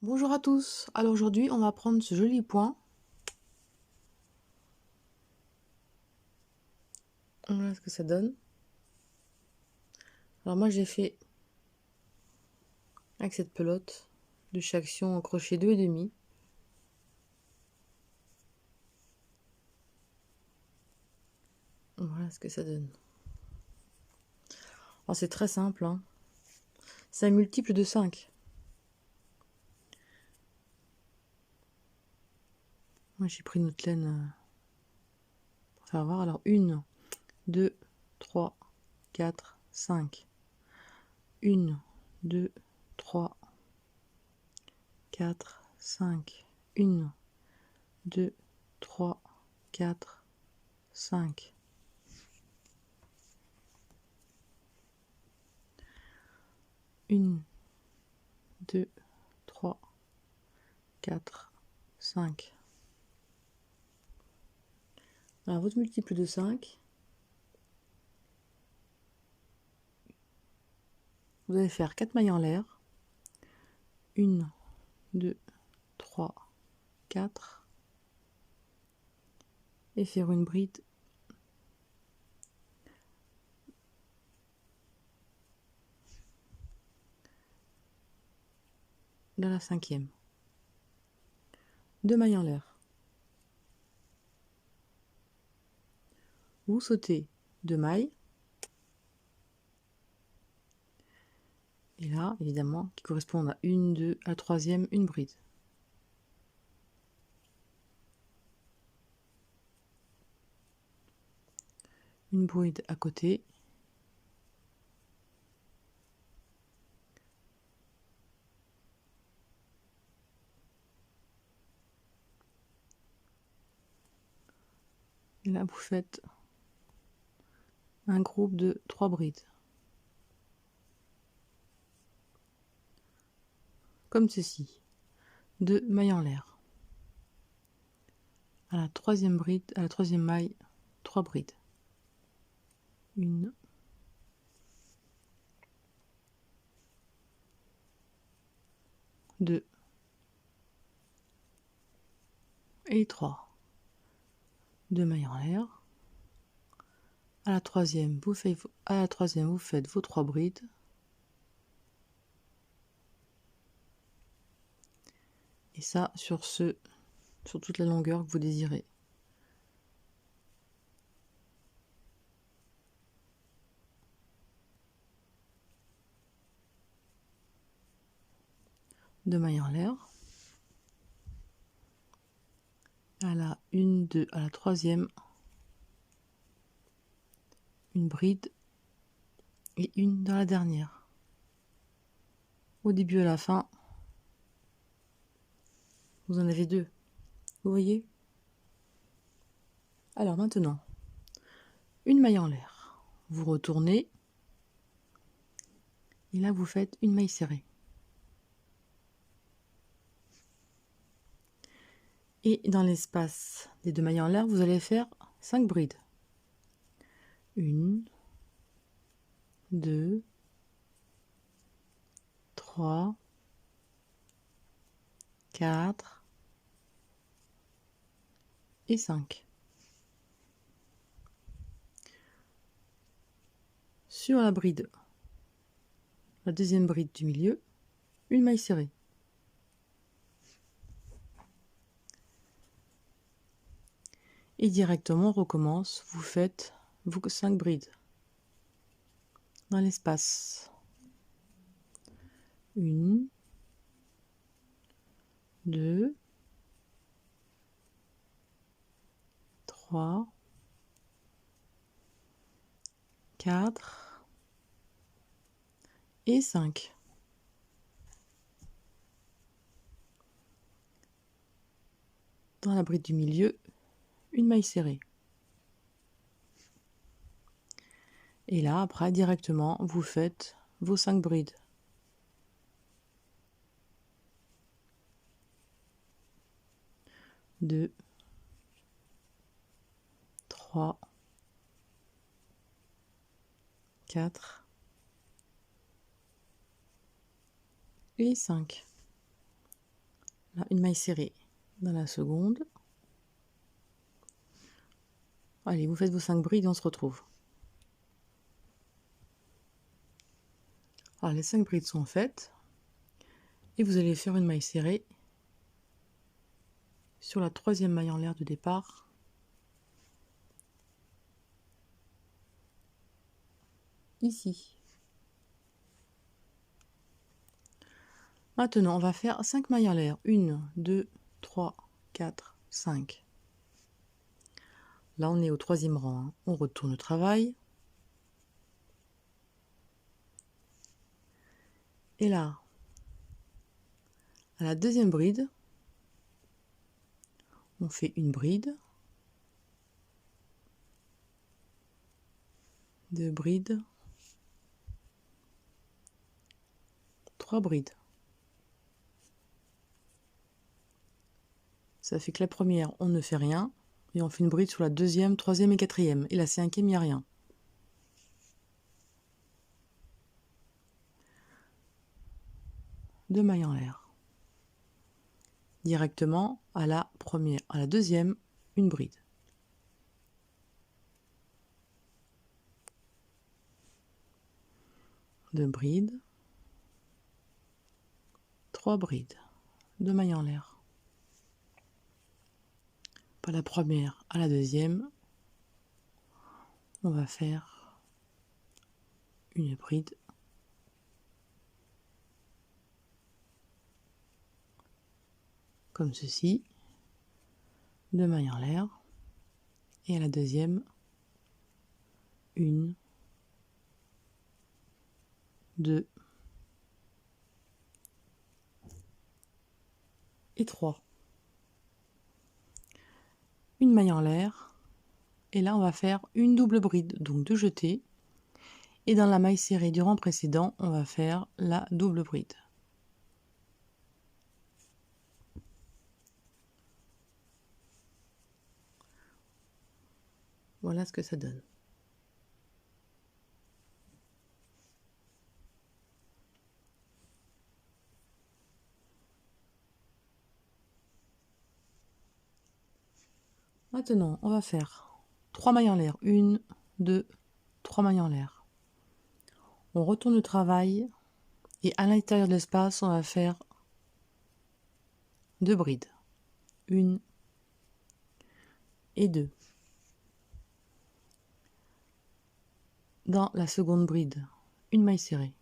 Bonjour à tous, alors aujourd'hui on va prendre ce joli point. Voilà ce que ça donne. Alors moi j'ai fait avec cette pelote de chaque action en crochet 2,5. Voilà ce que ça donne. Alors c'est très simple, hein. C'est un multiple de 5. Moi j'ai pris une autre laine pour faire voir. Alors 1, 2, 3, 4, 5. 1, 2, 3, 4, 5. 1, 2, 3, 4, 5. 1, 2, 3, 4, 5. Alors votre multiple de 5, vous allez faire 4 mailles en l'air. 1, 2, 3, 4. Et faire une bride dans la 5e. 2 mailles en l'air. Vous sautez 2 mailles. Et là, évidemment, qui correspondent à 1, 2, à la 3e, une bride. Une bride à côté. Et là, vous faites un groupe de 3 brides. Comme ceci. 2 mailles en l'air. À la 3e bride, à la 3e maille, 3 brides. 1, 2 et 3. 2 mailles en l'air. À la 3e, vous faites vos 3 brides. Et ça sur toute la longueur que vous désirez. Deux mailles en l'air. À la 1, 2, à la 3e, une bride et une dans la dernière. Au début et à la fin, vous en avez 2. Vous voyez? Alors maintenant, une maille en l'air. Vous retournez. Et là, vous faites une maille serrée. Et dans l'espace des 2 mailles en l'air, vous allez faire 5 brides. 1, 2, 3, 4 et 5. Sur la bride, la deuxième bride du milieu, une maille serrée. Et directement, on recommence, vous faites vos 5 brides dans l'espace. 1, 2, 3, 4 et 5. Dans la bride du milieu, une maille serrée. Et là, après, directement, vous faites vos 5 brides. 2, 3, 4 et 5. Voilà, une maille serrée dans la seconde. Allez, vous faites vos 5 brides et on se retrouve. Alors, les 5 brides sont faites. Et vous allez faire une maille serrée sur la troisième maille en l'air de départ. Ici. Maintenant, on va faire 5 mailles en l'air. 1, 2, 3, 4, 5. Là, on est au troisième rang. Hein. On retourne au travail. Et là, à la deuxième bride, on fait une bride, 2 brides, 3 brides. Ça fait que la première, on ne fait rien. Et on fait une bride sur la deuxième, troisième et quatrième. Et la cinquième, il n'y a rien. Deux mailles en l'air. Directement à la première, à la deuxième, une bride. Deux brides. 3 brides. Deux mailles en l'air. Pas la première à la deuxième. On va faire une bride. Comme ceci. Deux mailles en l'air. Et à la deuxième, une, deux et 3. Une maille en l'air. Et là, on va faire une double bride, donc 2 jetés. Et dans la maille serrée du rang précédent, on va faire la double bride. Voilà ce que ça donne. Maintenant, on va faire 3 mailles en l'air. 1, 2, 3 mailles en l'air. On retourne au travail et à l'intérieur de l'espace, on va faire 2 brides. 1 et 2. Dans la seconde bride, une maille serrée.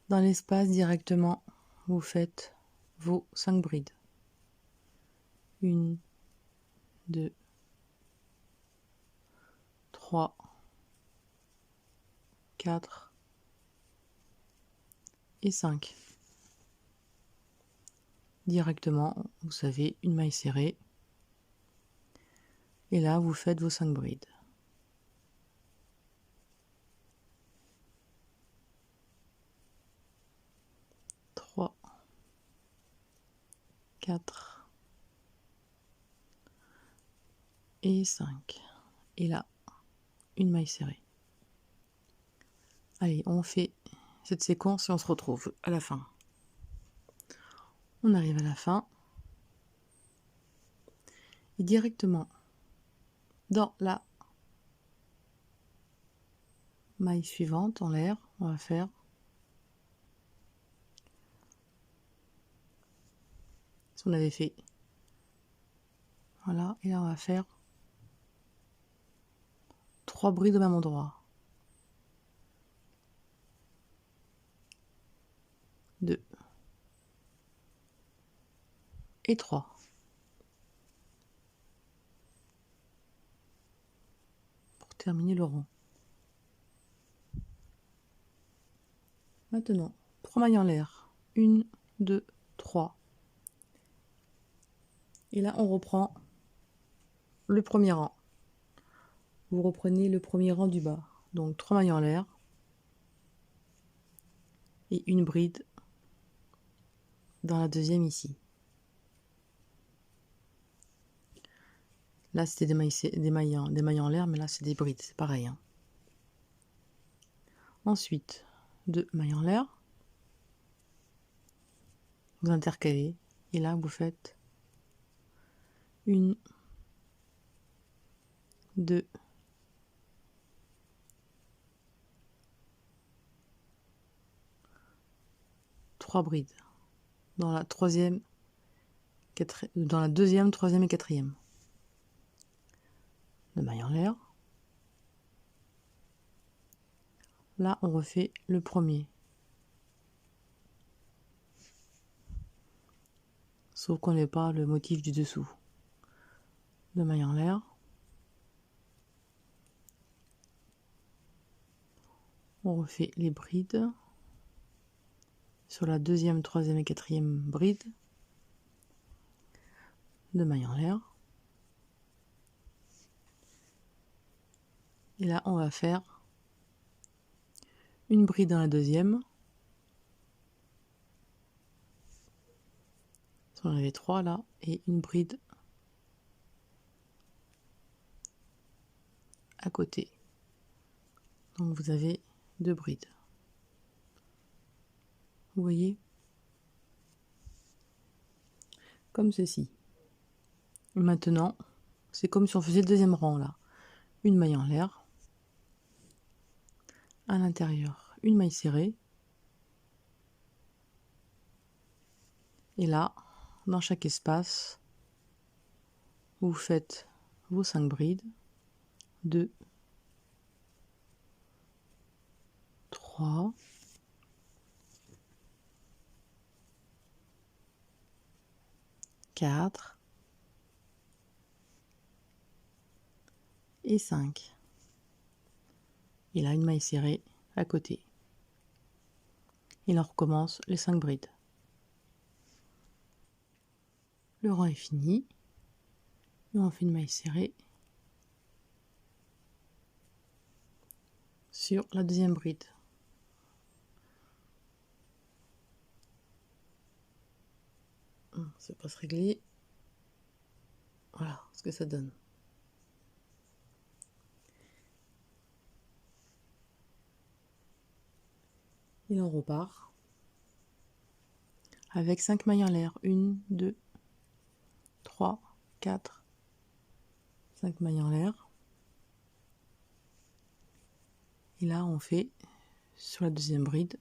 Dans l'espace directement, vous faites vos 5 brides. 1, 2, 3, 4 et 5. Directement, vous savez, une maille serrée. Et là, vous faites vos 5 brides. 3, 4 et 5. Et là, une maille serrée. Allez, on fait cette séquence et on se retrouve à la fin. On arrive à la fin. Et directement dans la maille suivante en l'air, on va faire ce qu'on avait fait. Voilà, et là on va faire 3 brides au même endroit. 2 et 3. Pour terminer le rond. Maintenant, 3 mailles en l'air. 1, 2, 3. Et là, on reprend le premier rang. Vous reprenez le premier rang du bas. Donc 3 mailles en l'air. Et une bride dans la deuxième ici. Là, c'était des mailles en l'air, mais là, c'est des brides. C'est pareil. Hein. Ensuite, 2 mailles en l'air. vous intercalez, et là vous faites 1, 2, 3 brides dans la troisième, dans la deuxième, troisième et quatrième. De maille en l'air. Là, on refait le premier. Sauf qu'on n'est pas le motif du dessous. De maille en l'air. On refait les brides sur la deuxième, troisième et quatrième bride. De maille en l'air. Et là, on va faire une bride dans la deuxième. On en avait 3 là, et une bride à côté. Donc vous avez 2 brides. Vous voyez? Comme ceci. Et maintenant, c'est comme si on faisait le deuxième rang là. Une maille en l'air. À l'intérieur, une maille serrée. Et là, dans chaque espace, vous faites vos 5 brides. 2, 3, 4 et 5. Et là, une maille serrée à côté. Et là, on recommence les 5 brides. Le rang est fini. Et on fait une maille serrée sur la deuxième bride. Ça va se régler. Voilà ce que ça donne. Et on repart avec 5 mailles en l'air. 1, 2, 3, 4, 5 mailles en l'air. Et là, on fait sur la deuxième bride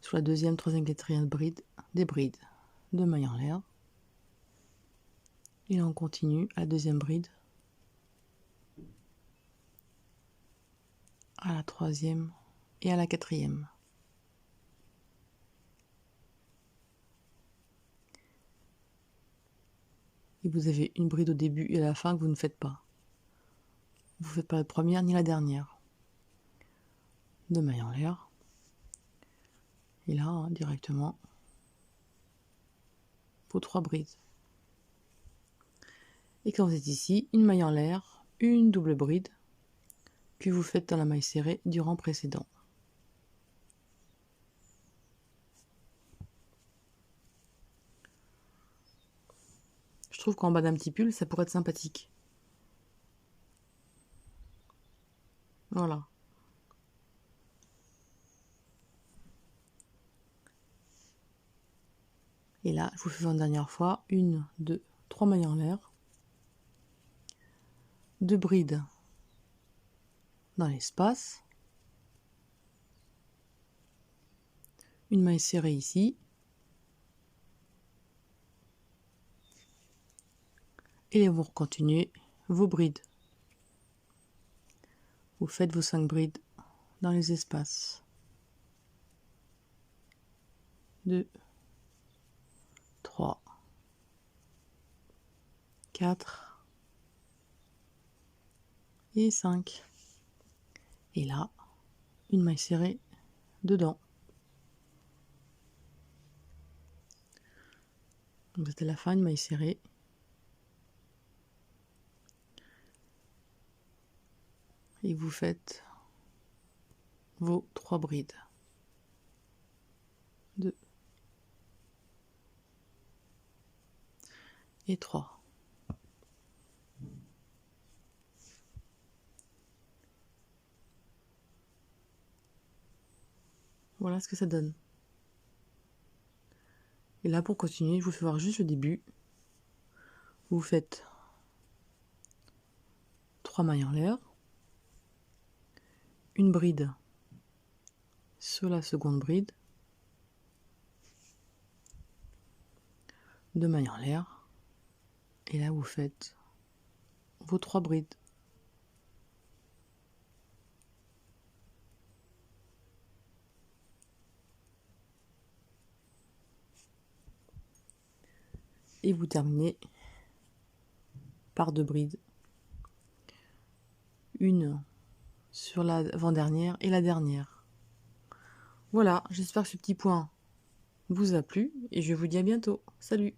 sur la deuxième, troisième, quatrième bride, des brides de mailles en l'air. Et là, on continue à la deuxième bride, à la troisième et à la quatrième. Et vous avez une bride au début et à la fin que vous ne faites pas. Vous ne faites pas la première ni la dernière. De mailles en l'air. Et là, directement, vos 3 brides. Et quand vous êtes ici, une maille en l'air, une double bride que vous faites dans la maille serrée du rang précédent. Je trouve qu'en bas d'un petit pull, ça pourrait être sympathique. Voilà. Et là, je vous fais une dernière fois, 1, 2, 3 mailles en l'air, 2 brides dans l'espace, une maille serrée ici, et vous continuez vos brides. Vous faites vos 5 brides dans les espaces. 2, 3, 4 et 5. Et là, une maille serrée dedans. Donc c'était la fin, une maille serrée. Et vous faites vos 3 brides. 2 et 3. voilà ce que ça donne. Et là, pour continuer, je vous fais voir juste le début. Vous faites 3 mailles en l'air, une bride sur la seconde bride, 2 mailles en l'air, et là vous faites vos 3 brides. Et vous terminez par 2 brides. Une sur l'avant-dernière et la dernière. Voilà, j'espère que ce petit point vous a plu et je vous dis à bientôt. Salut!